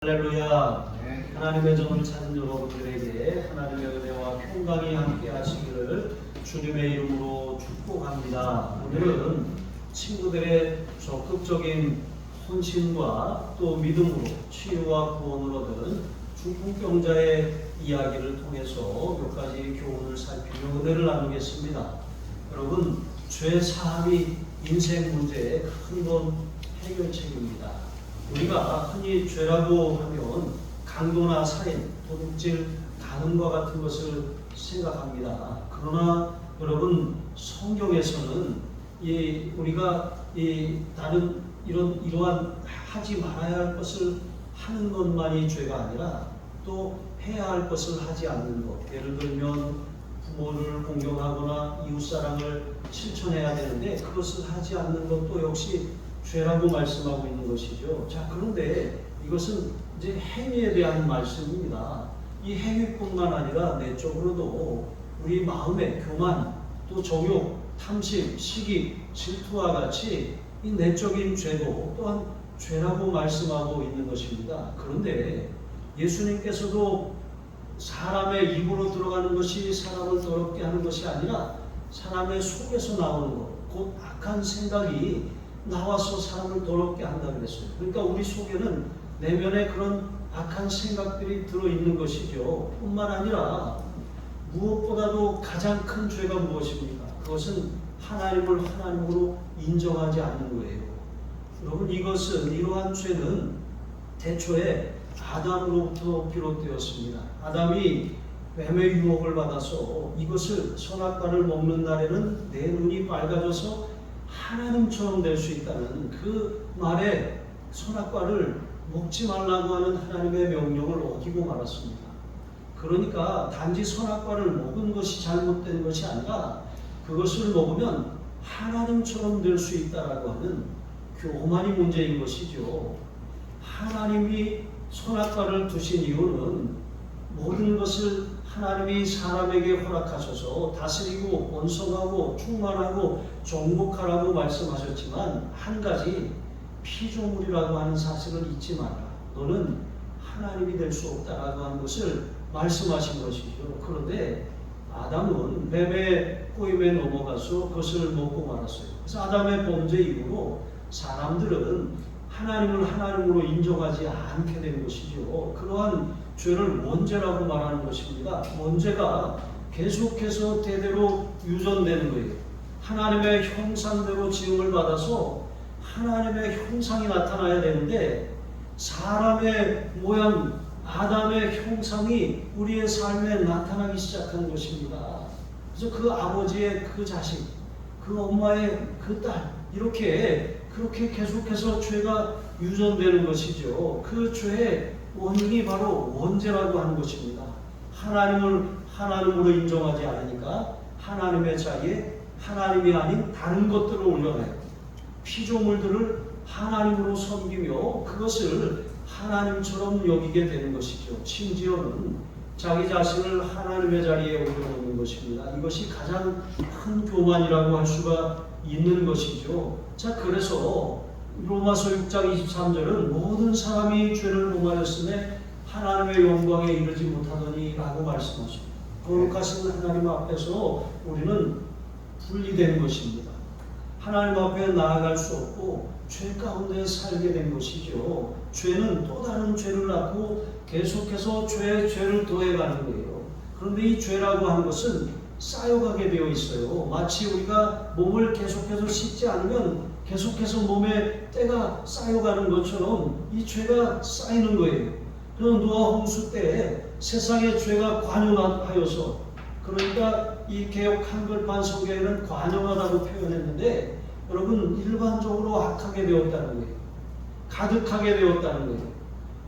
할렐루야. 하나님의 정을 찾는 여러분들에게 하나님의 은혜와 평강이 함께 하시기를 주님의 이름으로 축복합니다. 오늘은 친구들의 적극적인 헌신과 또 믿음으로 치유와 구원을 얻은 중풍병자의 이야기를 통해서 몇 가지 교훈을 살피며 은혜를 나누겠습니다. 여러분, 죄 사함이 인생 문제의 큰 해결책입니다. 우리가 흔히 죄라고 하면 강도나 살인, 도둑질, 간음과 같은 것을 생각합니다. 그러나 여러분, 성경에서는 우리가 다른 이러한 하지 말아야 할 것을 하는 것만이 죄가 아니라 또 해야 할 것을 하지 않는 것, 예를 들면 부모를 공경하거나 이웃사랑을 실천해야 되는데 그것을 하지 않는 것도 역시 죄라고 말씀하고 있는 것이죠. 자, 그런데 이것은 이제 행위에 대한 말씀입니다. 이 행위뿐만 아니라 내적으로도 우리 마음의 교만, 또 정욕, 탐심, 시기, 질투와 같이 이 내적인 죄도 또한 죄라고 말씀하고 있는 것입니다. 그런데 예수님께서도 사람의 입으로 들어가는 것이 사람을 더럽게 하는 것이 아니라 사람의 속에서 나오는 것, 곧 악한 생각이 나와서 사람을 더럽게 한다고 그랬어요. 그러니까 우리 속에는 내면에 그런 악한 생각들이 들어있는 것이죠. 뿐만 아니라 무엇보다도 가장 큰 죄가 무엇입니까? 그것은 하나님을 하나님으로 인정하지 않는 거예요. 여러분, 이러한 죄는 태초에 아담으로부터 비롯되었습니다. 아담이 뱀의 유혹을 받아서 이것을 선악과를 먹는 날에는 내 눈이 밝아져서 하나님처럼 될 수 있다는 그 말에 선악과를 먹지 말라고 하는 하나님의 명령을 어기고 말았습니다. 그러니까 단지 선악과를 먹은 것이 잘못된 것이 아니라 그것을 먹으면 하나님처럼 될 수 있다라고 하는 교만이 문제인 것이죠. 하나님이 선악과를 두신 이유는 모든 것을 하나님이 사람에게 허락하셔서 다스리고 번성하고 충만하고 정복하라고 말씀하셨지만 한 가지, 피조물이라고 하는 사실을 잊지 마라. 너는 하나님이 될 수 없다라고 하는 것을 말씀하신 것이죠. 그런데 아담은 뱀의 꼬임에 넘어가서 그것을 먹고 말았어요. 그래서 아담의 범죄 이후로 사람들은 하나님을 하나님으로 인정하지 않게 된 것이죠. 그러한 죄를 원죄라고 말하는 것입니다. 원죄가 계속해서 대대로 유전되는 거예요. 하나님의 형상대로 지음을 받아서 하나님의 형상이 나타나야 되는데 사람의 모양, 아담의 형상이 우리의 삶에 나타나기 시작한 것입니다. 그래서 그 아버지의 그 자식, 그 엄마의 그 딸, 그렇게 계속해서 죄가 유전되는 것이죠. 그 죄의 원인이 바로 원죄라고 하는 것입니다. 하나님을 하나님으로 인정하지 않으니까 하나님의 자리에 하나님이 아닌 다른 것들을 올려놔요. 피조물들을 하나님으로 섬기며 그것을 하나님처럼 여기게 되는 것이죠. 심지어는 자기 자신을 하나님의 자리에 올려놓는 것입니다. 이것이 가장 큰 교만이라고 할 수가 있는 것이죠. 자, 그래서 로마서 6장 23절은 모든 사람이 죄를 범하였음에 하나님의 영광에 이르지 못하더니 라고 말씀하십니다. 거룩하신 하나님 앞에서 우리는 분리된 것입니다. 하나님 앞에 나아갈 수 없고 죄 가운데 살게 된 것이죠. 죄는 또 다른 죄를 낳고 계속해서 죄를 더해가는 거예요. 그런데 이 죄라고 하는 것은 쌓여가게 되어 있어요. 마치 우리가 몸을 계속해서 씻지 않으면 계속해서 몸에 때가 쌓여가는 것처럼 이 죄가 쌓이는 거예요. 그럼 노아 홍수 때 세상에 죄가 관영하여서, 그러니까 이 개역 한글판 성경에는 관영하다고 표현했는데 여러분, 일반적으로 악하게 되었다는 거예요. 가득하게 되었다는 거예요.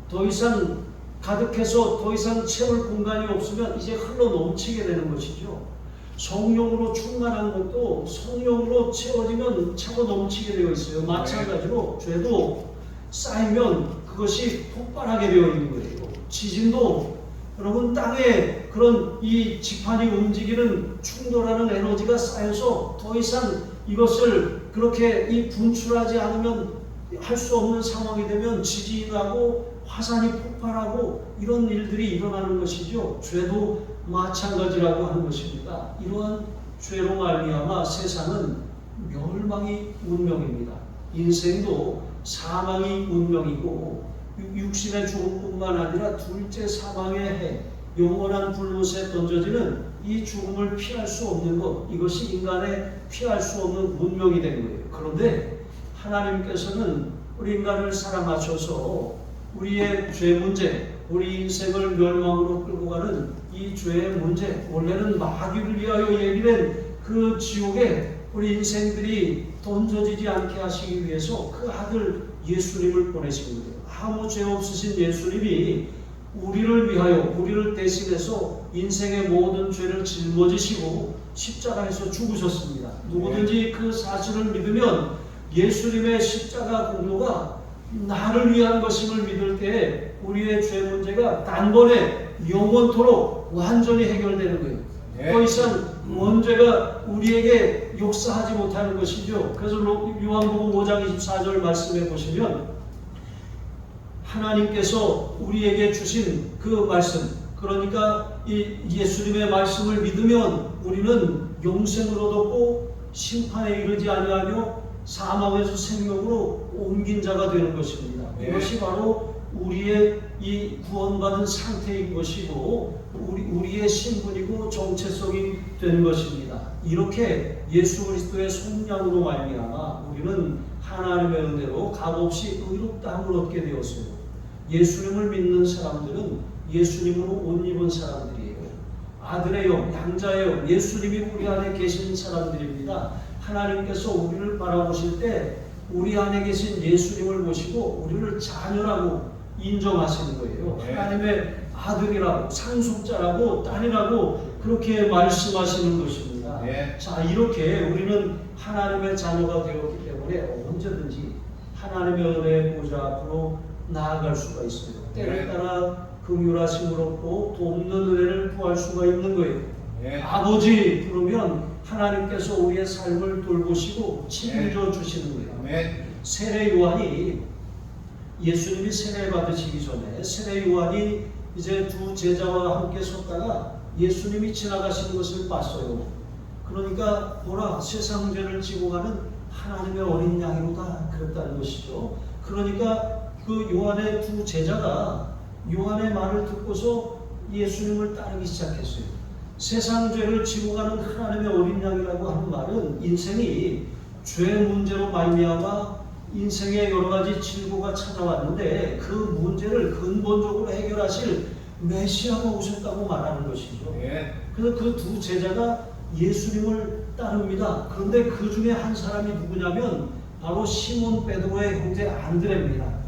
더 이상 가득해서 더 이상 채울 공간이 없으면 이제 흘러 넘치게 되는 것이죠. 성령으로 충만한 것도 성령으로 채워지면 차고 넘치게 되어 있어요. 마찬가지로 죄도 쌓이면 그것이 폭발하게 되어 있는 거예요. 지진도 여러분, 땅에 그런 이 지판이 움직이는 충돌하는 에너지가 쌓여서 더 이상 이것을 그렇게 분출하지 않으면 할 수 없는 상황이 되면 지진이 나고 화산이 폭발하고 이런 일들이 일어나는 것이죠. 죄도 마찬가지라고 하는 것입니다. 이러한 죄로 말미암아 세상은 멸망이 운명입니다. 인생도 사망이 운명이고 육신의 죽음뿐만 아니라 둘째 사망의 해, 영원한 불못에 던져지는 이 죽음을 피할 수 없는 것, 이것이 인간의 피할 수 없는 운명이 된 거예요. 그런데 하나님께서는 우리 인간을 사랑하셔서 우리의 죄 문제, 우리 인생을 멸망으로 끌고 가는 이 죄의 문제, 원래는 마귀를 위하여 예비된 그 지옥에 우리 인생들이 던져지지 않게 하시기 위해서 그 아들 예수님을 보내신 거예요. 아무 죄 없으신 예수님이 우리를 위하여, 우리를 대신해서 인생의 모든 죄를 짊어지시고 십자가에서 죽으셨습니다. 누구든지 그 사실을 믿으면 예수님의 십자가 공로가 나를 위한 것임을 믿을 때 우리의 죄 문제가 단번에 영원토록 완전히 해결되는 거예요. 더 이상 원죄가 우리에게 역사하지 못하는 것이죠. 그래서 요한복음 5장 24절 말씀해 보시면 하나님께서 우리에게 주신 그 말씀, 그러니까 이 예수님의 말씀을 믿으면 우리는 영생을 얻었고 심판에 이르지 아니하며 사망에서 생명으로 옮긴 자가 되는 것입니다. 이것이 바로 우리의 이 구원받은 상태인 것이고 우리의 신분이고 정체성이 되는 것입니다. 이렇게 예수 그리스도의 속량으로 말미암아 우리는 하나님의 은혜로 값없이 의롭다함을 얻게 되었어요. 예수님을 믿는 사람들은 예수님으로 옷 입은 사람들이에요. 아들의 영, 양자의 영, 예수님이 우리 안에 계신 사람들입니다. 하나님께서 우리를 바라보실 때 우리 안에 계신 예수님을 보시고 우리를 자녀라고 인정하시는 거예요. 하나님의 아들이라고, 상속자라고, 딸이라고 그렇게 말씀하시는 것입니다. 자, 이렇게 우리는 하나님의 자녀가 되었기 때문에 언제든지 하나님의 은혜의 보좌 앞으로 나아갈 수가 있어요. 때에 따라 긍휼하심을 얻고 돕는 은혜를 구할 수가 있는 거예요. 아버지 부르면 하나님께서 우리의 삶을 돌보시고 책임져 주시는 거예요. 세례 요한이, 예수님이 세례 받으시기 전에 세례 요한이 이제 두 제자와 함께 섰다가 예수님이 지나가시는 것을 봤어요. 그러니까 보라, 세상 죄를 지고 가는 하나님의 어린 양이로다 그랬다는 것이죠. 그러니까 그 요한의 두 제자가 요한의 말을 듣고서 예수님을 따르기 시작했어요. 세상 죄를 지고 가는 하나님의 어린 양이라고 하는 말은 인생이 죄 문제로 말미암아 인생에 여러 가지 질고가 찾아왔는데 그 문제를 근본적으로 해결하실 메시아가 오셨다고 말하는 것이죠. 그래서 그 두 제자가 예수님을 따릅니다. 그런데 그 중에 한 사람이 누구냐면 바로 시몬 베드로의 형제 안드레입니다.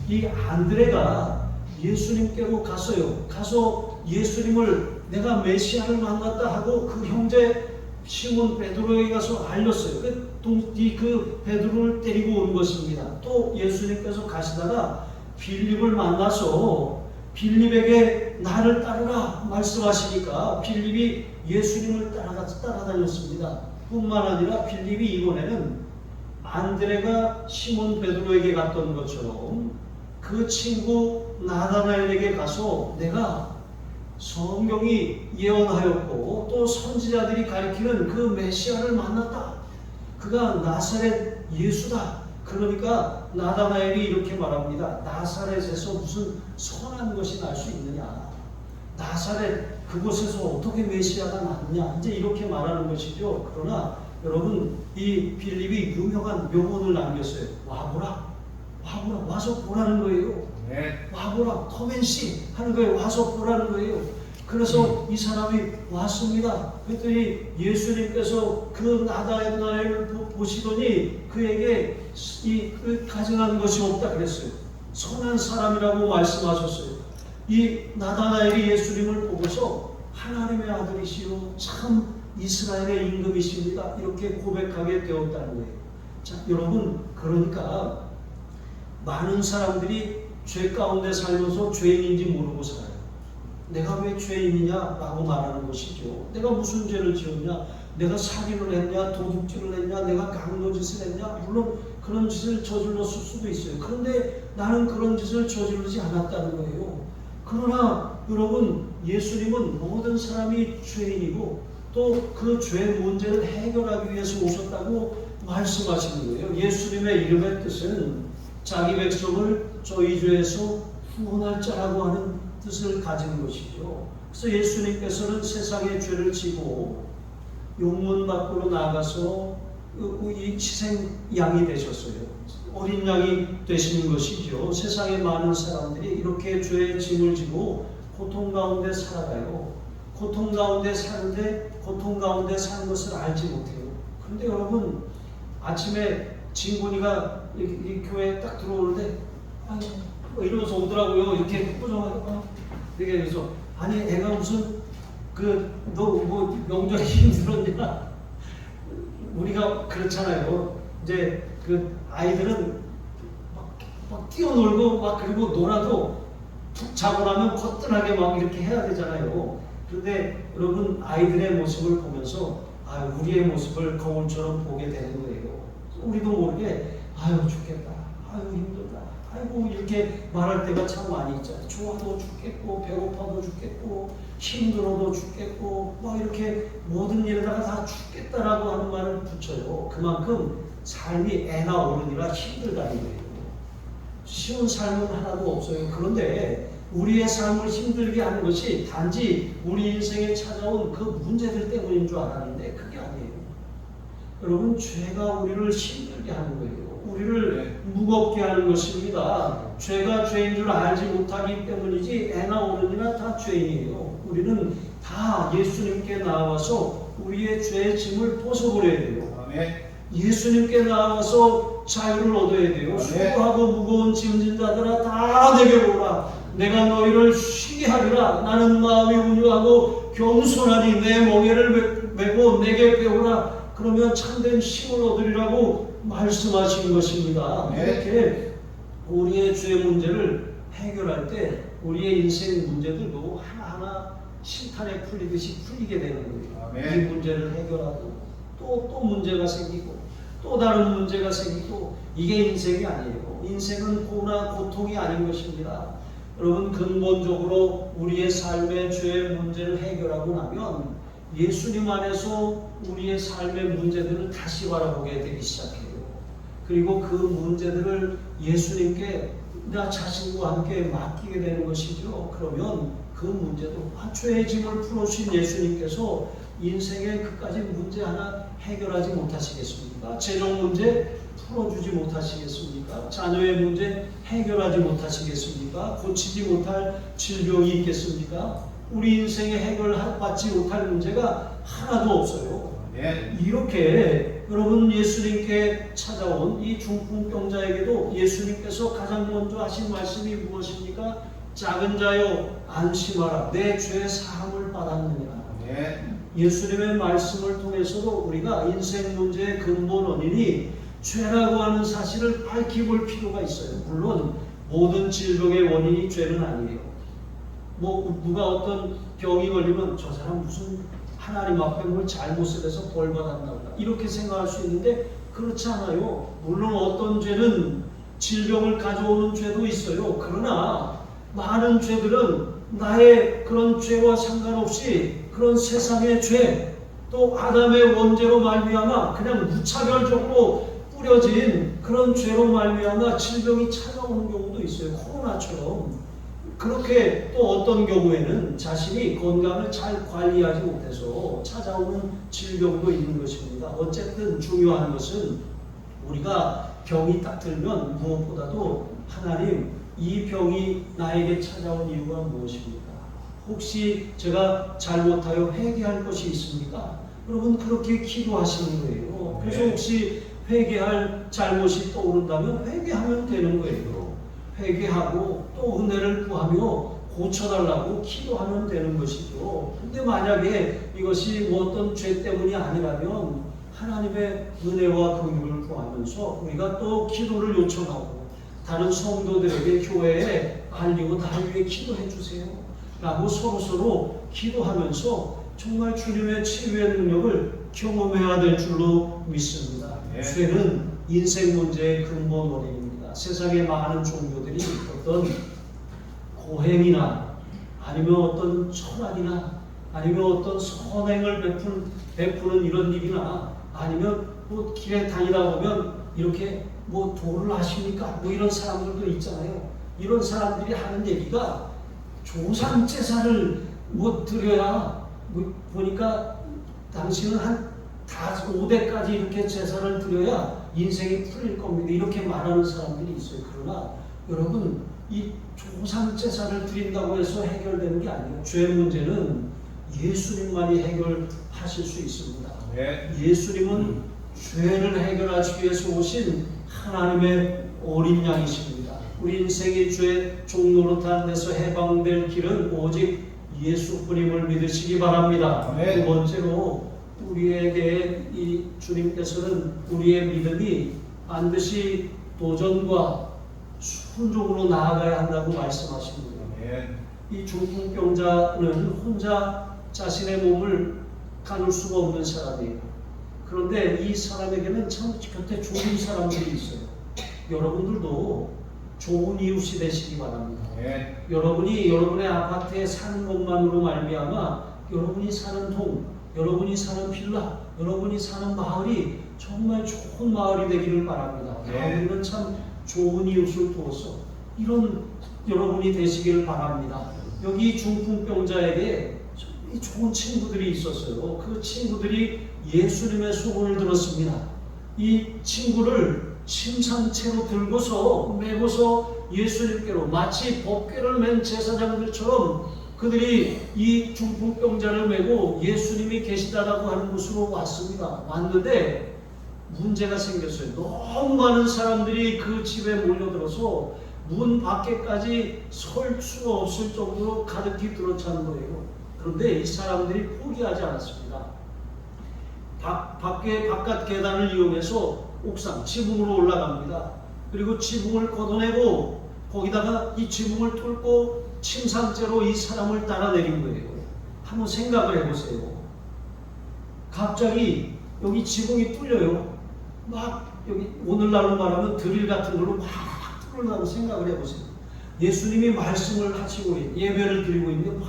이 안드레가 예수님께로 갔어요. 가서 예수님을 내가 메시아를 만났다 하고 그 형제 시몬 베드로에게 가서 알렸어요. 그 베드로를 데리고 온 것입니다. 또 예수님께서 가시다가 빌립을 만나서 빌립에게 나를 따르라 말씀하시니까 빌립이 예수님을 따라다녔습니다. 뿐만 아니라 빌립이 이번에는 안드레가 시몬 베드로에게 갔던 것처럼 그 친구 나다나엘에게 가서 내가 성경이 예언하였고 또 선지자들이 가리키는 그 메시아를 만났다. 그가 나사렛 예수다. 그러니까 나다나엘이 이렇게 말합니다. 나사렛에서 무슨 선한 것이 날 수 있느냐. 나사렛 그곳에서 어떻게 메시아가 났냐. 이제 이렇게 말하는 것이죠. 그러나 여러분 이 빌립이 유명한 명언을 남겼어요. 와보라. 와보라. 와서 보라는 거예요. 와보라. 컴앤시 하는 거예요. 와서 보라는 거예요. 그래서 이 사람이 왔습니다. 그랬더니 예수님께서 그 나다나엘을 보시더니 그에게 그 가증한 것이 없다 그랬어요. 선한 사람이라고 말씀하셨어요. 이 나다나엘이 예수님을 보고서 하나님의 아들이시요 참 이스라엘의 임금이십니다. 이렇게 고백하게 되었다는 거예요. 자, 여러분, 그러니까 많은 사람들이 죄 가운데 살면서 죄인인지 모르고 살아요. 내가 왜 죄인이냐라고 말하는 것이죠. 내가 무슨 죄를 지었냐? 내가 살인을 했냐? 도둑질을 했냐? 내가 강도짓을 했냐? 물론 그런 짓을 저질렀을 수도 있어요. 그런데 나는 그런 짓을 저지르지 않았다는 거예요. 그러나 여러분, 예수님은 모든 사람이 죄인이고 또 그 죄 문제를 해결하기 위해서 오셨다고 말씀하시는 거예요. 예수님의 이름의 뜻은 자기 백성을 저희 죄에서 구원할 자라고 하는 뜻을 가진 것이죠. 그래서 예수님께서는 세상의 죄를 지고 용문 밖으로 나가서 이 희생 양이 되셨어요. 어린 양이 되시는 것이죠. 세상의 많은 사람들이 이렇게 죄의 짐을 지고 고통 가운데 살아가요. 고통 가운데 사는데 고통 가운데 사는 것을 알지 못해요. 그런데 여러분, 아침에 진군이가 이 교회에 딱 들어오는데 뭐 이러면서 오더라고요. 이렇게 꾸정하고 그래서 아니 애가 무슨 너 뭐 명절이 힘들었냐? 우리가 그렇잖아요. 이제 아이들은 막 뛰어놀고 막 그리고 놀아도 푹 자고 나면 거뜬하게 막 이렇게 해야 되잖아요. 그런데 여러분, 아이들의 모습을 보면서 우리의 모습을 거울처럼 보게 되는 거예요. 우리도 모르게 죽겠다, 힘들다, 이렇게 말할 때가 참 많이 있잖아요. 좋아도 죽겠고 배고파도 죽겠고 힘들어도 죽겠고 막 이렇게 모든 일에다가 다 죽겠다라고 하는 말을 붙여요. 그만큼 삶이 애나 어른이라 힘들다는 거예요. 쉬운 삶은 하나도 없어요. 그런데 우리의 삶을 힘들게 하는 것이 단지 우리 인생에 찾아온 그 문제들 때문인 줄 알았는데 그게 아니에요. 여러분, 죄가 우리를 힘들게 하는 거예요. 우리를 무겁게 하는 것입니다. 죄가 죄인 줄 알지 못하기 때문이지 애나 어른이나 다 죄인이에요. 우리는 다 예수님께 나와서 우리의 죄의 짐을 벗어버려야 돼요. 예수님께 나와서 자유를 얻어야 돼요. 수고하고 무거운 짐진 자들아 다 내게 오라. 내가 너희를 쉬게 하리라. 나는 마음이 온유하고 겸손하니 내 멍에를 메고 내게 배우라. 그러면 참된 힘을 얻으리라고 말씀하신 것입니다. 이렇게 우리의 죄 문제를 해결할 때 우리의 인생 문제들도 하나하나 신탄에 풀리듯이 풀리게 되는 거예요. 이 문제를 해결하고 또 문제가 생기고 또 다른 문제가 생기고 이게 인생이 아니에요. 인생은 고나 고통이 아닌 것입니다. 여러분, 근본적으로 우리의 삶의 죄의 문제를 해결하고 나면 예수님 안에서 우리의 삶의 문제들을 다시 바라보게 되기 시작해요. 그리고 그 문제들을 예수님께 나 자신과 함께 맡기게 되는 것이죠. 그러면 그 문제도 죄의 짐을 풀어주신 예수님께서 인생의 그까지 문제 하나 해결하지 못하시겠습니까? 재정 문제 풀어주지 못하시겠습니까? 자녀의 문제 해결하지 못하시겠습니까? 고치지 못할 질병이 있겠습니까? 우리 인생에 해결받지 못할 문제가 하나도 없어요. 이렇게 여러분, 예수님께 찾아온 이 중풍병자에게도 예수님께서 가장 먼저 하신 말씀이 무엇입니까? 작은 자여 안심하라, 내 죄 사함을 받았느니라. 예수님의 말씀을 통해서도 우리가 인생 문제의 근본 원인이 죄라고 하는 사실을 밝혀볼 필요가 있어요. 물론 모든 질병의 원인이 죄는 아니에요. 누가 어떤 병이 걸리면 저 사람 무슨 하나님 앞에 뭘 잘못을 해서 벌 받았나 보다 이렇게 생각할 수 있는데 그렇지 않아요. 물론 어떤 죄는 질병을 가져오는 죄도 있어요. 그러나 많은 죄들은 나의 그런 죄와 상관없이 그런 세상의 죄, 또 아담의 원죄로 말미암아 그냥 무차별적으로 뿌려진 그런 죄로 말미암아 질병이 찾아오는 경우도 있어요. 코로나처럼. 그렇게 또 어떤 경우에는 자신이 건강을 잘 관리하지 못해서 찾아오는 질병도 있는 것입니다. 어쨌든 중요한 것은 우리가 병이 딱 들면 무엇보다도 하나님, 이 병이 나에게 찾아온 이유가 무엇입니까? 혹시 제가 잘못하여 회개할 것이 있습니까? 여러분, 그렇게 기도하시는 거예요. 그래서 혹시 회개할 잘못이 떠오른다면 회개하면 되는 거예요. 회개하고 또 은혜를 구하며 고쳐달라고 기도하면 되는 것이죠. 근데 만약에 이것이 어떤 죄 때문이 아니라면 하나님의 은혜와 긍휼을 구하면서 우리가 또 기도를 요청하고 다른 성도들에게 교회에 알리고 나를 위해 기도해 주세요 라고 서로 기도하면서 정말 주님의 치유의 능력을 경험해야 될 줄로 믿습니다. 죄는 인생 문제의 근본 원인입니다. 세상의 많은 종교들이 어떤 고행이나 아니면 어떤 철학이나 아니면 어떤 선행을 베푸는 이런 일이나 아니면 뭐 길에 다니다 보면 이렇게 뭐 도를 하십니까? 뭐 이런 사람들도 있잖아요. 이런 사람들이 하는 얘기가 조상 제사를 뭐 드려야 뭐 보니까 당신은 한 5대까지 이렇게 제사를 드려야 인생이 풀릴 겁니다. 이렇게 말하는 사람들이 있어요. 그러나 여러분 이 조상 제사를 드린다고 해서 해결되는 게 아니에요. 죄 문제는 예수님만이 해결하실 수 있습니다. 네. 예수님은 죄를 해결하시기 위해서 오신 하나님의 어린 양이십니다. 우리 인생의 죄 종노릇한 데서 해방될 길은 오직 예수뿐임을 믿으시기 바랍니다. 네. 두 번째로 우리에게 이 주님께서는 우리의 믿음이 반드시 도전과 순종으로 나아가야 한다고 말씀하십니다. 네. 이 중풍병자는 혼자 자신의 몸을 가눌 수가 없는 사람이에요. 그런데 이 사람에게는 참 곁에 좋은 사람들이 있어요. 여러분들도 좋은 이웃이 되시기 바랍니다. 네. 여러분이 여러분의 아파트에 사는 것만으로 말미암아 여러분이 사는 동, 여러분이 사는 빌라, 여러분이 사는 마을이 정말 좋은 마을이 되기를 바랍니다. 네. 우리는 참 좋은 이웃을 두어서 이런 여러분이 되시기를 바랍니다. 여기 중풍병자에게 좋은 친구들이 있었어요. 그 친구들이 예수님의 소문을 들었습니다. 이 친구를 침상채로 들고서 메고서 예수님께로 마치 법궤를 맨 제사장들처럼 그들이 이 중풍병자를 메고 예수님이 계시다라고 하는 곳으로 왔습니다. 왔는데 문제가 생겼어요. 너무 많은 사람들이 그 집에 몰려들어서 문 밖에까지 설 수가 없을 정도로 가득히 들어찬 거예요. 그런데 이 사람들이 포기하지 않았습니다. 바깥 계단을 이용해서 옥상, 지붕으로 올라갑니다. 그리고 지붕을 걷어내고 거기다가 이 지붕을 뚫고 침상째로 이 사람을 따라 내린 거예요. 한번 생각을 해보세요. 갑자기 여기 지붕이 뚫려요. 막 여기 오늘날로 말하면 드릴 같은 걸로 막 뚫는다고 생각을 해보세요. 예수님이 말씀을 하시고 예배를 드리고 있는데 막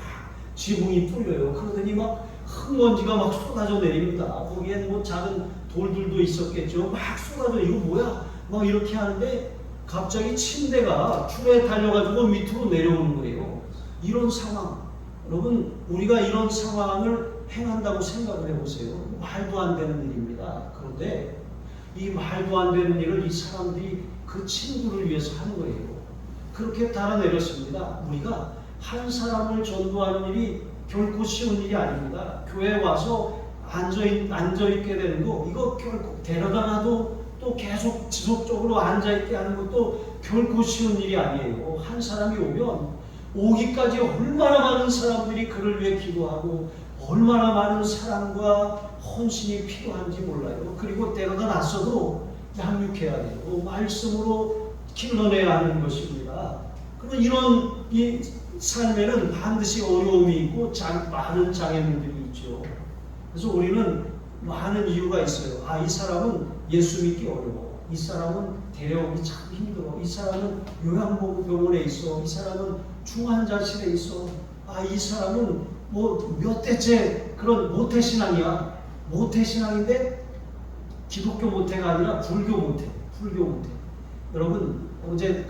지붕이 뚫려요. 그러더니 막 흙먼지가 막 쏟아져 내립니다. 거기엔 뭐 작은 돌들도 있었겠죠. 막 쏟아져 이거 뭐야? 막 이렇게 하는데 갑자기 침대가 줄에 달려가지고 밑으로 내려오는 거예요. 이런 상황, 여러분 우리가 이런 상황을 행한다고 생각을 해보세요. 말도 안 되는 일입니다. 그런데 이 말도 안 되는 일을 이 사람들이 그 친구를 위해서 하는 거예요. 그렇게 따라 내렸습니다. 우리가 한 사람을 전도하는 일이 결코 쉬운 일이 아닙니다. 교회에 와서 앉아있게 되는 거 이거 결코 데려다 놔도 또 계속 지속적으로 앉아있게 하는 것도 결코 쉬운 일이 아니에요. 한 사람이 오면 오기까지 얼마나 많은 사람들이 그를 위해 기도하고 얼마나 많은 사랑과 헌신이 필요한지 몰라요. 그리고 때려다 놨어도 양육해야 돼요. 말씀으로 길러내야 하는 것입니다. 그러면 이런 이 삶에는 반드시 어려움이 있고 많은 장애물들이 있죠. 그래서 우리는 많은 이유가 있어요. 이 사람은 예수 믿기 어려워. 이 사람은 데려오기 참 힘들어. 이 사람은 요양병원에 있어. 이 사람은 중환자실에 있어. 이 사람은 뭐 몇 대째 그런 모태신앙이야. 모태신앙인데 기독교 모태가 아니라 불교 모태. 여러분 어제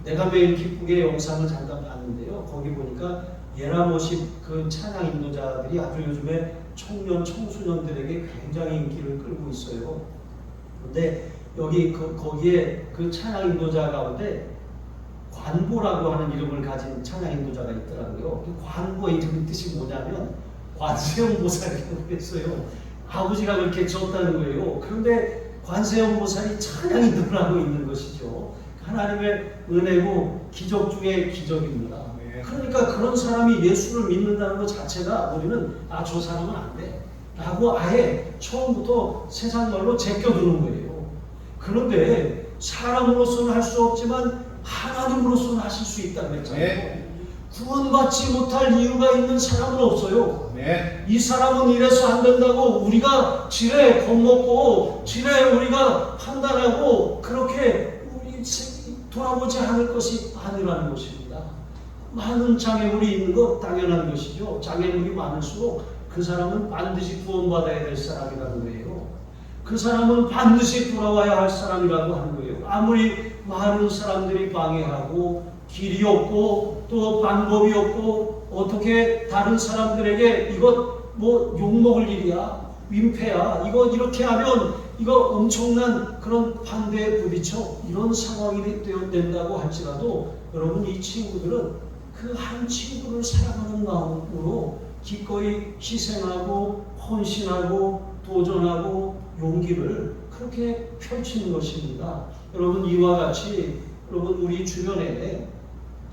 내가 매일 기쁘게 영상을 잠깐 봤는데요. 거기 보니까 예라모십 그 찬양 인도자들이 아주 요즘에 청소년들에게 굉장히 인기를 끌고 있어요. 그런데 여기 거기에 그 찬양 인도자 가운데 관보라고 하는 이름을 가진 찬양 인도자가 있더라고요. 그 관보의 이름 뜻이 뭐냐면 관세음 보살이라고 했어요. 아버지가 그렇게 졌다는 거예요. 그런데 관세음 보살이 찬양 인도를 하고 있는 것이죠. 하나님의 은혜고 기적 중에 기적입니다. 그러니까 그런 사람이 예수를 믿는다는 것 자체가 우리는 저 사람은 안 돼 라고 아예 처음부터 세상 말로 제껴두는 거예요. 그런데 사람으로서는 할 수 없지만 하나님으로서는 하실 수 있다고 했잖아요. 구원받지 못할 이유가 있는 사람은 없어요. 네. 이 사람은 이래서 안 된다고 우리가 지레 겁먹고 지레 우리가 판단하고 그렇게 우리 돌아보지 않을 것이 아니라는 것입니다. 많은 장애물이 있는 것 당연한 것이죠. 장애물이 많을수록 그 사람은 반드시 구원받아야 될 사람이라는 거예요. 그 사람은 반드시 돌아와야 할 사람이라고 하는 거예요. 아무리 많은 사람들이 방해하고 길이 없고 또 방법이 없고 어떻게 다른 사람들에게 이것 뭐 욕먹을 일이야, 민폐야, 이거 이렇게 하면 이거 엄청난 그런 반대에 부딪혀 이런 상황이 된다고 할지라도 여러분 이 친구들은 그 한 친구를 사랑하는 마음으로 기꺼이 희생하고 헌신하고 도전하고 용기를 그렇게 펼치는 것입니다. 여러분 이와 같이 여러분 우리 주변에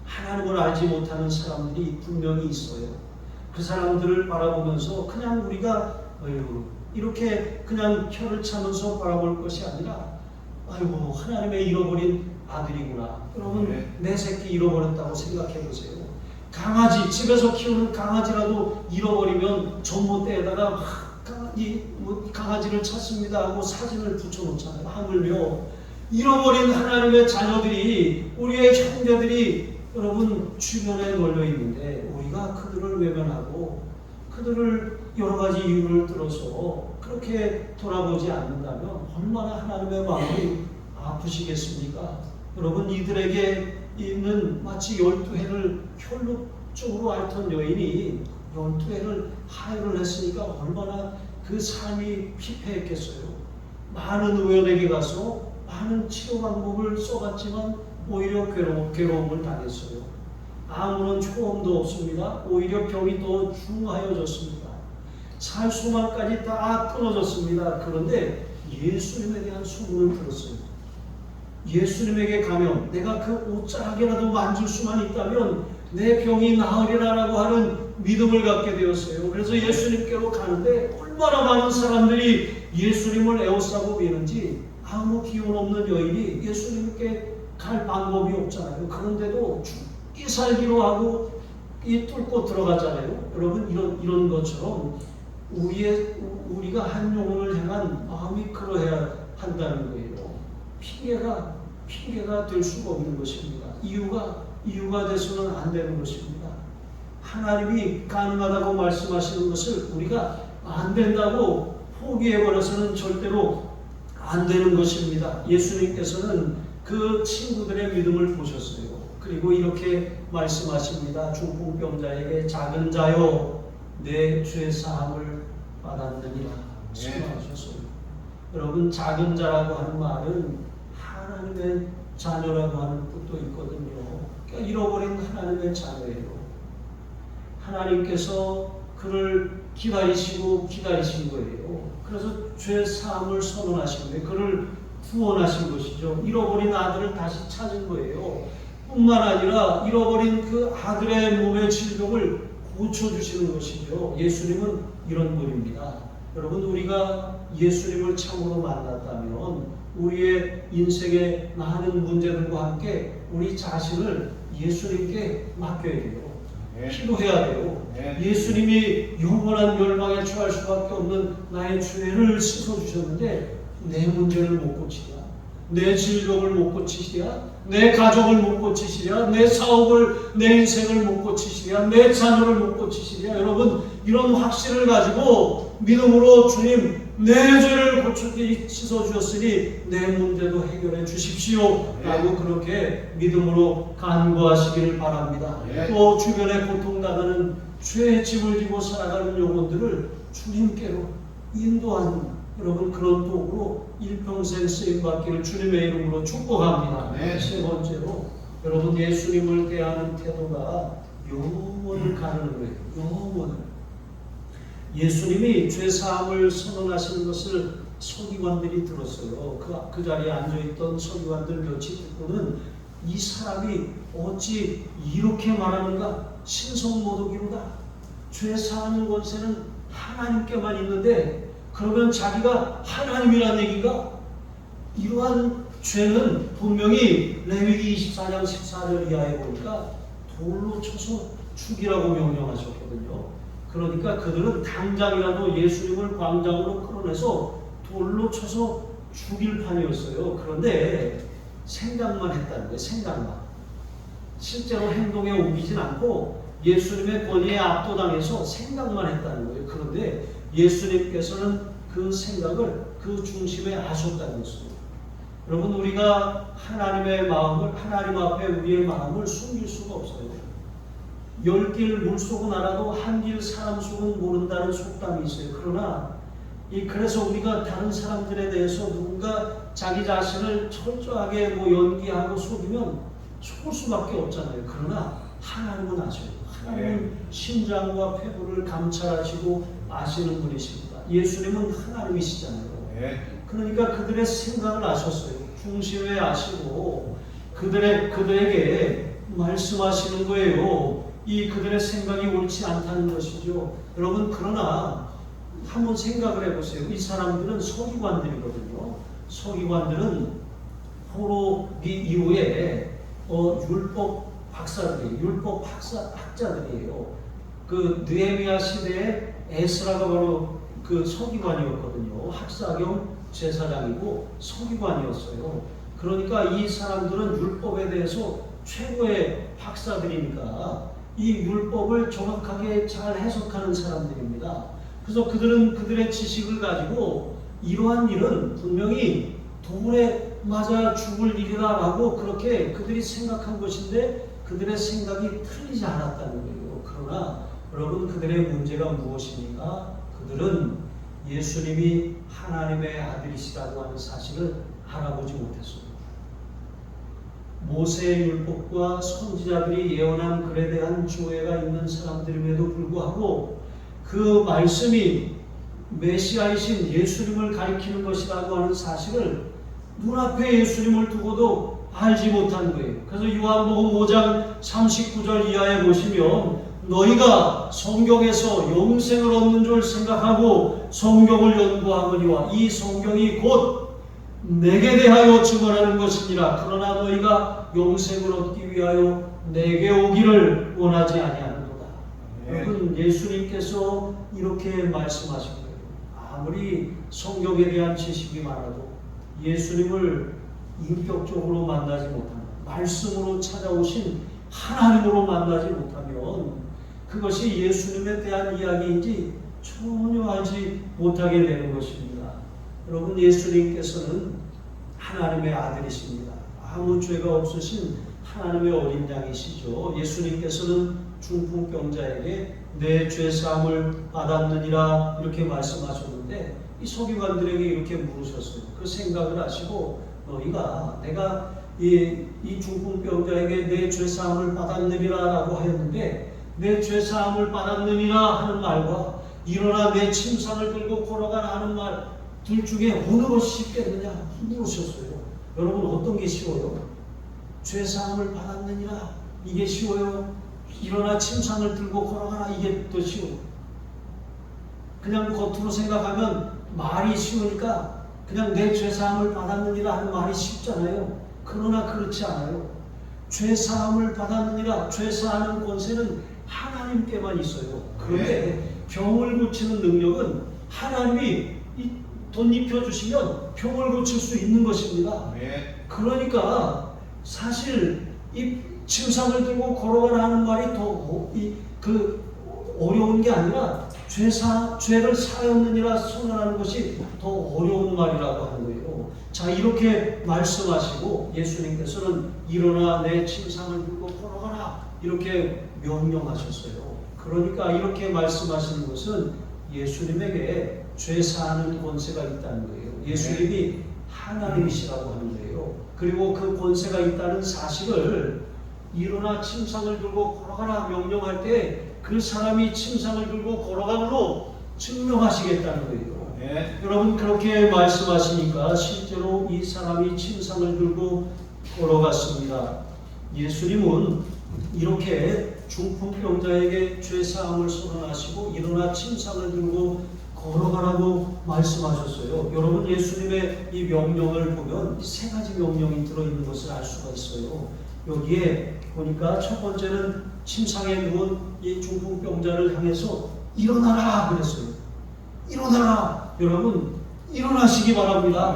하나님을 알지 못하는 사람들이 분명히 있어요. 그 사람들을 바라보면서 그냥 우리가 이렇게 그냥 혀를 차면서 바라볼 것이 아니라 아이고 하나님의 잃어버린 아들이구나. 여러분 내 새끼 잃어버렸다고 생각해 보세요. 강아지 집에서 키우는 강아지라도 잃어버리면 전봇대에다가 강아지를 찾습니다 하고 사진을 붙여놓잖아요. 하물며 잃어버린 하나님의 자녀들이 우리의 형제들이 여러분 주변에 널려 있는데 우리가 그들을 외면하고 그들을 여러 가지 이유를 들어서 그렇게 돌아보지 않는다면 얼마나 하나님의 마음이 아프시겠습니까? 여러분 이들에게 있는 마치 12해를 혈육적으로 앓던 여인이 12해를 하혈을 했으니까 얼마나 그 삶이 피폐했겠어요. 많은 의원에게 가서 많은 치료 방법을 써봤지만 오히려 괴로움을 당했어요. 아무런 초험도 없습니다. 오히려 병이 더 중하여졌습니다. 살 소망까지 다 끊어졌습니다. 그런데 예수님에 대한 소문을 들었어요. 예수님에게 가면 내가 그 옷자락이라도 만질 수만 있다면 내 병이 나으리라라고 하는 믿음을 갖게 되었어요. 그래서 예수님께로 가는데 얼마나 많은 사람들이 예수님을 에워싸고 미는지 아무 기운 없는 여인이 예수님께 갈 방법이 없잖아요. 그런데도 죽기 살기로 하고 뚫고 들어가잖아요. 여러분 이런 것처럼 우리가 한 영혼을 향한 마음이 그러해야 한다는 거예요. 핑계가 될 수가 없는 것입니다. 이유가 돼서는 안 되는 것입니다. 하나님이 가능하다고 말씀하시는 것을 우리가 안 된다고 포기해버려서는 절대로 안 되는 것입니다. 예수님께서는 그 친구들의 믿음을 보셨어요. 그리고 이렇게 말씀하십니다. 중풍병자에게 작은 자여 내 죄 사함을 받았느니라 말씀하셨어요. 여러분 작은 자라고 하는 말은 하나님의 자녀라고 하는 뜻도 있거든요. 그러니까 잃어버린 하나님의 자녀예요. 하나님께서 그를 기다리신 거예요. 그래서 죄 사함을 선언하신 거예요. 그를 구원하신 것이죠. 잃어버린 아들을 다시 찾은 거예요. 뿐만 아니라 잃어버린 그 아들의 몸의 질병을 고쳐주시는 것이죠. 예수님은 이런 분입니다. 여러분 우리가 예수님을 참으로 만났다면 우리의 인생의 많은 문제들과 함께 우리 자신을 예수님께 맡겨야 돼요. 기도해야 돼요. 예수님이 영원한 멸망에 처할 수밖에 없는 나의 죄를 씻어주셨는데 내 문제를 못 고치랴, 내 질병을 못 고치시랴, 내 가족을 못 고치시랴, 내 사업을, 내 인생을 못 고치시랴, 내 자녀를 못 고치시랴. 여러분 이런 확신을 가지고 믿음으로 주님 내 죄를 씻어주셨으니 내 문제도 해결해 주십시오 라고 그렇게 믿음으로 간구하시기를 바랍니다. 또 주변에 고통당하는 죄의 짐을 지고 살아가는 영혼들을 주님께로 인도하는 여러분 그런 도구로 일평생 쓰임받기를 주님의 이름으로 축복합니다. 세 번째로 여러분 예수님을 대하는 태도가 영원을 가르는 거예요. 영원을. 예수님이 죄사함을 선언하시는 것을 서기관들이 들었어요. 그 자리에 앉아있던 서기관들 몇이 듣고는 이 사람이 어찌 이렇게 말하는가? 신성모독이로다. 죄사하는 권세는 하나님께만 있는데 그러면 자기가 하나님이란 얘기가? 이러한 죄는 분명히 레위기 24장 14절 이하에 보니까 돌로 쳐서 죽이라고 명령하셨거든요. 그러니까 그들은 당장이라도 예수님을 광장으로 끌어내서 돌로 쳐서 죽일 판이었어요. 그런데 생각만 했다는 거예요. 생각만. 실제로 행동에 옮기진 않고 예수님의 권위에 압도당해서 생각만 했다는 거예요. 그런데 예수님께서는 그 생각을 그 중심에 하셨다는 것입니다. 여러분, 우리가 하나님의 마음을, 하나님 앞에 우리의 마음을 숨길 수가 없어요. 10길 물속은 알아도 한 길 사람 속은 모른다는 속담이 있어요. 그러나 그래서 우리가 다른 사람들에 대해서 누군가 자기 자신을 철저하게 연기하고 속이면 속을 수밖에 없잖아요. 그러나 하나님은 아셔요. 하나님은 심장과 폐부를 감찰하시고 아시는 분이십니다. 예수님은 하나님이시잖아요. 그러니까 그들의 생각을 아셨어요. 중심에 아시고 그들에게 말씀하시는 거예요. 그들의 생각이 옳지 않다는 것이죠. 여러분, 그러나 한번 생각을 해보세요. 이 사람들은 서기관들이거든요. 서기관들은 포로기 이후에 율법 학자들이에요. 그 느헤미야 시대에 에스라가 바로 그 서기관이었거든요. 학사 겸 제사장이고 서기관이었어요. 그러니까 이 사람들은 율법에 대해서 최고의 학사들이니까 이 율법을 정확하게 잘 해석하는 사람들입니다. 그래서 그들은 그들의 지식을 가지고 이러한 일은 분명히 돌에 맞아 죽을 일이라고 그렇게 그들이 생각한 것인데 그들의 생각이 틀리지 않았다는 거예요. 그러나 여러분, 그들의 문제가 무엇입니까? 그들은 예수님이 하나님의 아들이시라고 하는 사실을 알아보지 못했습니다. 모세의 율법과 선지자들이 예언한 글에 대한 조회가 있는 사람들임에도 불구하고 그 말씀이 메시아이신 예수님을 가리키는 것이라고 하는 사실을 눈앞에 예수님을 두고도 알지 못한 거예요. 그래서 요한복음 5장 39절 이하에 보시면 너희가 성경에서 영생을 얻는 줄 생각하고 성경을 연구하거니와 이 성경이 곧 내게 대하여 증언하는 것이니라. 그러나 너희가 영생을 얻기 위하여 내게 오기를 원하지 아니하는도다. 여러분, 예수님께서 이렇게 말씀하신 거예요. 아무리 성경에 대한 지식이 많아도 예수님을 인격적으로 만나지 못하면, 말씀으로 찾아오신 하나님으로 만나지 못하면 그것이 예수님에 대한 이야기인지 전혀 알지 못하게 되는 것입니다. 여러분, 예수님께서는 하나님의 아들이십니다. 아무 죄가 없으신 하나님의 어린 양이시죠. 예수님께서는 중풍병자에게 내 죄사함을 받았느니라 이렇게 말씀하셨는데 이 서기관들에게 이렇게 물으셨어요. 그 생각을 하시고 너희가 내가 이 중풍병자에게 내 죄사함을 받았느니라 라고 하였는데 내 죄사함을 받았느니라 하는 말과 일어나 내 침상을 들고 걸어가라 하는 말 둘 중에 어느 것이 쉽겠느냐 물으셨어요. 여러분, 어떤 게 쉬워요? 죄사함을 받았느니라 이게 쉬워요? 일어나 침상을 들고 걸어가라 이게 더 쉬워요? 그냥 겉으로 생각하면 말이 쉬우니까 그냥 내 죄사함을 받았느니라 하는 말이 쉽잖아요. 그러나 그렇지 않아요. 죄사함을 받았느니라, 죄사하는 권세는 하나님께만 있어요. 그런데 병을 고치는 능력은 하나님이 돈 입혀주시면 병을 고칠 수 있는 것입니다. 그러니까 사실 이 침상을 들고 걸어가라 하는 말이 더 어려운 게 아니라 죄를 사하였느니라 선언하는 것이 더 어려운 말이라고 하는 거예요. 자, 이렇게 말씀하시고 예수님께서는 일어나 내 침상을 들고 걸어가라 이렇게 명령하셨어요. 그러니까 이렇게 말씀하시는 것은 예수님에게 죄 사하는 권세가 있다는 거예요. 예수님이 하나님이시라고 하는 거예요. 그리고 그 권세가 있다는 사실을 일어나 침상을 들고 걸어가라 명령할 때 그 사람이 침상을 들고 걸어감으로 증명하시겠다는 거예요. 여러분, 그렇게 말씀하시니까 실제로 이 사람이 침상을 들고 걸어갔습니다. 예수님은 이렇게 중풍병자에게 죄사함을 선언하시고 일어나 침상을 들고 걸어가라고 말씀하셨어요. 여러분, 예수님의 이 명령을 보면 세 가지 명령이 들어있는 것을 알 수가 있어요. 여기에 보니까 첫 번째는 침상에 누운 이 중풍병자를 향해서 일어나라 그랬어요. 일어나라. 여러분 일어나시기 바랍니다.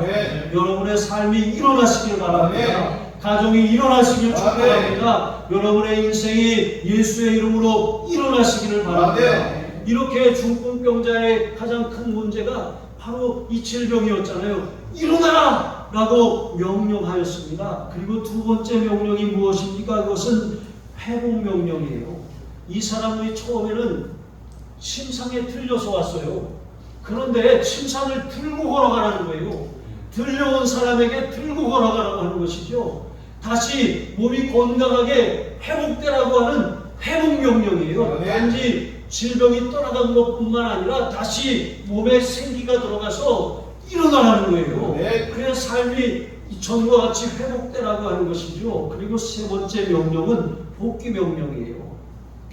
여러분의 삶이 일어나시길 바랍니다. 가정이 일어나시길 축복합니다. 여러분의 인생이 예수의 이름으로 일어나시기를 바랍니다. 이렇게 중풍병자의 가장 큰 문제가 바로 이 질병이었잖아요. 일어나라! 라고 명령하였습니다. 그리고 두 번째 명령이 무엇입니까? 그것은 회복 명령이에요. 이 사람이 처음에는 침상에 들려서 왔어요. 그런데 침상을 들고 걸어가라는 거예요. 들려온 사람에게 들고 걸어가라고 하는 것이죠. 다시 몸이 건강하게 회복되라고 하는 회복 명령이에요. 단지 질병이 떠나간 것뿐만 아니라 다시 몸에 생기가 들어가서 일어나라는 거예요. 그래서 삶이 전과 같이 회복되라고 하는 것이죠. 그리고 세 번째 명령은 복귀 명령이에요.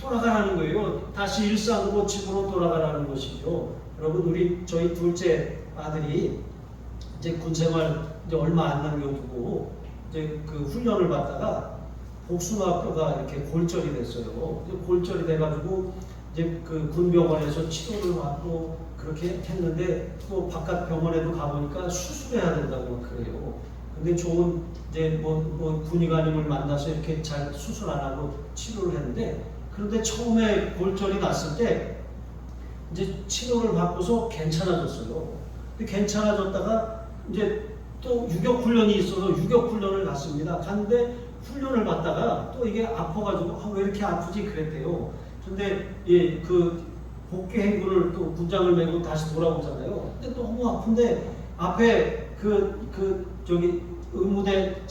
돌아가라는 거예요. 다시 일상으로 집으로 돌아가라는 것이죠. 여러분 저희 둘째 아들이 이제 군생활 이제 얼마 안 남겨두고 이제 그 훈련을 받다가 복숭아뼈가 이렇게 골절이 됐어요. 골절이 돼가지고 이제 그 군병원에서 치료를 받고 그렇게 했는데 또 바깥 병원에도 가보니까 수술해야 된다고 그래요. 근데 좋은 이제 뭐 군의관님을 만나서 이렇게 잘 수술 안 하고 치료를 했는데 그런데 처음에 골절이 났을 때 이제 치료를 받고서 괜찮아졌어요. 근데 괜찮아졌다가 이제 또 유격훈련이 있어서 유격훈련을 갔습니다. 갔는데 훈련을 받다가 또 이게 아파가지고 왜 이렇게 아프지 그랬대요. 근데 그 복귀 행군을 또 군장을 메고 다시 돌아오잖아요. 근데 너무 아픈데 앞에 저기 의무대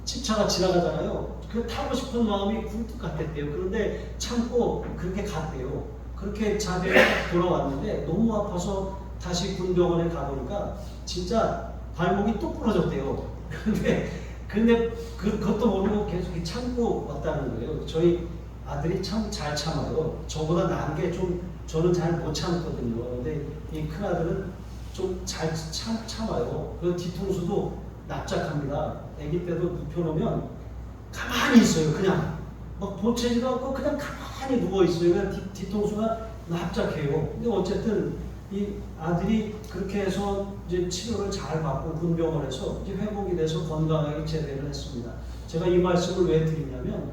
집차가 지나가잖아요. 그 타고 싶은 마음이 굴뚝 같았대요. 그런데 참고 그렇게 갔대요. 그렇게 자대에 돌아왔는데 너무 아파서 다시 군병원에 가보니까 진짜 발목이 또 부러졌대요. 근데 그것도 모르고 계속 참고 왔다는 거예요. 저희 아들이 참 잘 참아요. 저보다 나은 게 좀 저는 잘 못 참거든요. 근데 이 큰 아들은 좀 잘 참아요. 그 뒤통수도 납작합니다. 아기 때도 눕혀놓으면 가만히 있어요. 그냥 막 보채지도 않고 그냥 가만히 누워 있어요. 그냥 뒤통수가 납작해요. 근데 어쨌든 이 아들이 그렇게 해서 이제 치료를 잘 받고 군병원에서 이제 회복이 돼서 건강하게 제대를 했습니다. 제가 이 말씀을 왜 드리냐면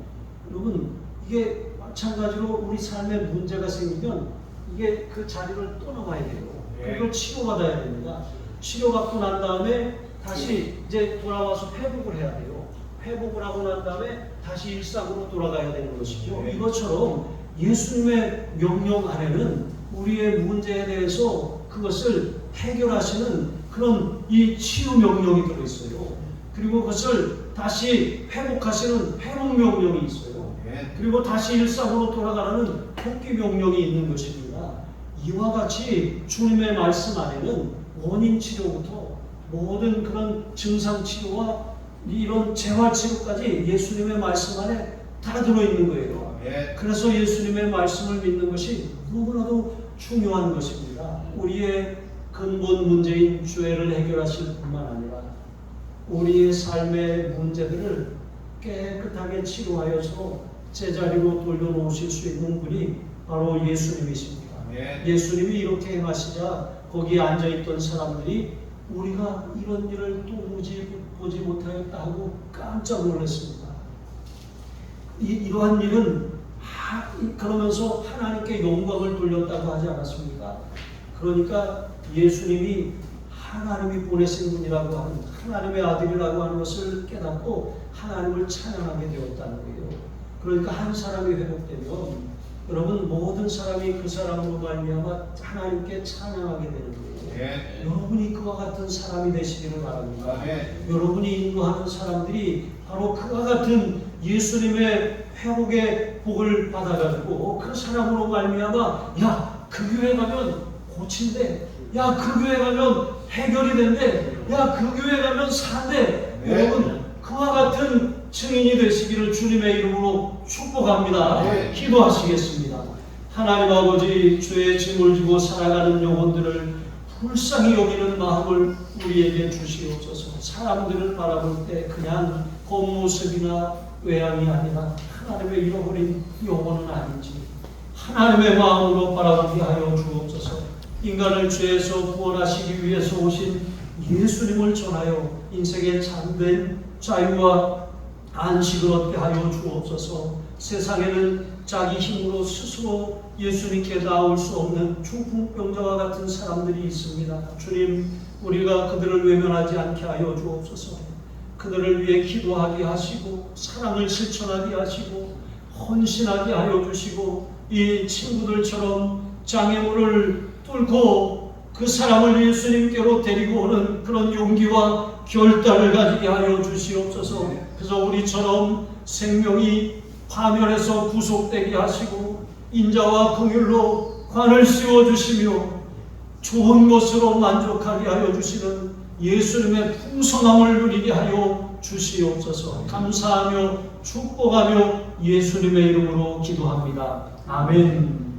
여러분 이게 마찬가지로 우리 삶에 문제가 생기면 이게 그 자리를 떠나가야 돼요. 그걸 치료받아야 됩니다. 치료받고 난 다음에 다시 이제 돌아와서 회복을 해야 돼요. 회복을 하고 난 다음에 다시 일상으로 돌아가야 되는 것이죠. 이것처럼 예수님의 명령 안에는 우리의 문제에 대해서 그것을 해결하시는 그런 이 치유 명령이 들어있어요. 그리고 그것을 다시 회복하시는 회복 명령이 있어요. 그리고 다시 일상으로 돌아가라는 복귀 명령이 있는 것입니다. 이와 같이 주님의 말씀 안에는 원인 치료부터 모든 그런 증상 치료와 이런 재활 치료까지 예수님의 말씀 안에 다 들어있는 거예요. 그래서 예수님의 말씀을 믿는 것이 너무나도 중요한 것입니다. 우리의 근본 문제인 죄를 해결하실 뿐만 아니라 우리의 삶의 문제들을 깨끗하게 치료하여서 제자리로 돌려놓으실 수 있는 분이 바로 예수님이십니다. 예수님이 이렇게 행하시자 거기에 앉아있던 사람들이 우리가 이런 일을 또 보지 못하였다 하고 깜짝 놀랐습니다. 이러한 일은 그러면서 하나님께 영광을 돌렸다고 하지 않았습니까? 그러니까 예수님이 하나님이 보내신 분이라고 하는 하나님의 아들이라고 하는 것을 깨닫고 하나님을 찬양하게 되었다는 거예요. 그러니까 한 사람이 회복되면 여러분 모든 사람이 그 사람으로 말미암아 하나님께 찬양하게 되는 거예요. 여러분이 그와 같은 사람이 되시기를 바랍니다. 여러분이 인도하는 사람들이 바로 그와 같은 예수님의 회복의 복을 받아가지고 그 사람으로 말미암아 야 그 교회 가면 고친대, 야 그 교회 가면 해결이 된대, 야 그 교회 가면 산대. 여러분 그와 같은 증인이 되시기를 주님의 이름으로 축복합니다. 기도하시겠습니다. 하나님 아버지, 주의 짐을 지고 살아가는 영혼들을 불쌍히 여기는 마음을 우리에게 주시옵소서. 사람들을 바라볼 때 그냥 겉모습이나 외양이 아니라 하나님의 잃어버린 영혼은 아닌지 하나님의 마음으로 바라보게 하여 주옵소서. 인간을 죄에서 구원하시기 위해서 오신 예수님을 전하여 인생의 참된 자유와 안식을 얻게 하여 주옵소서. 세상에는 자기 힘으로 스스로 예수님께 나올 수 없는 중풍병자와 같은 사람들이 있습니다. 주님, 우리가 그들을 외면하지 않게 하여 주옵소서. 그들을 위해 기도하게 하시고 사랑을 실천하게 하시고 헌신하게 하여 주시고 이 친구들처럼 장애물을 뚫고 그 사람을 예수님께로 데리고 오는 그런 용기와 결단을 가지게 하여 주시옵소서. 그래서 우리처럼 생명이 파멸해서 구속되게 하시고 인자와 긍휼로 관을 씌워주시며 좋은 것으로 만족하게 하여 주시는 예수님의 풍성함을 누리게 하여 주시옵소서. 감사하며 축복하며 예수님의 이름으로 기도합니다. 아멘.